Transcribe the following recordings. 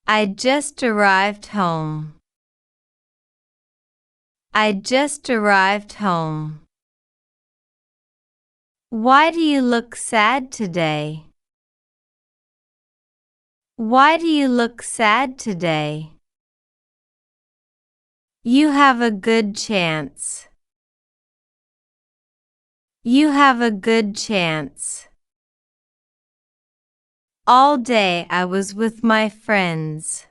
I just arrived home. I just arrived home. Why do you look sad today? Why do you look sad today? You have a good chance. You have a good chance. All day I was with my friends.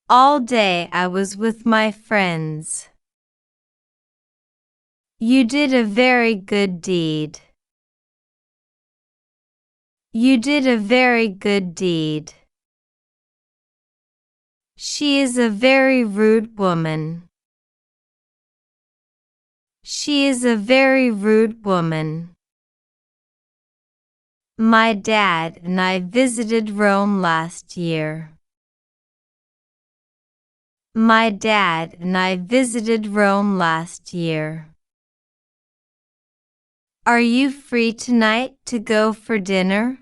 All day I was with my friends. You did a very good deed. You did a very good deed. She is a very rude woman. She is a very rude woman. My dad and I visited Rome last year. My dad and I visited Rome last year. Are you free tonight to go for dinner?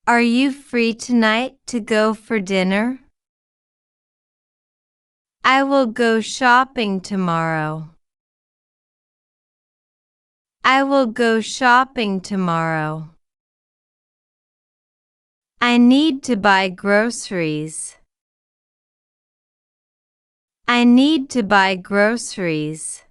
Are you free tonight to go for dinner? I will go shopping tomorrow. I will go shopping tomorrow. I need to buy groceries. I need to buy groceries.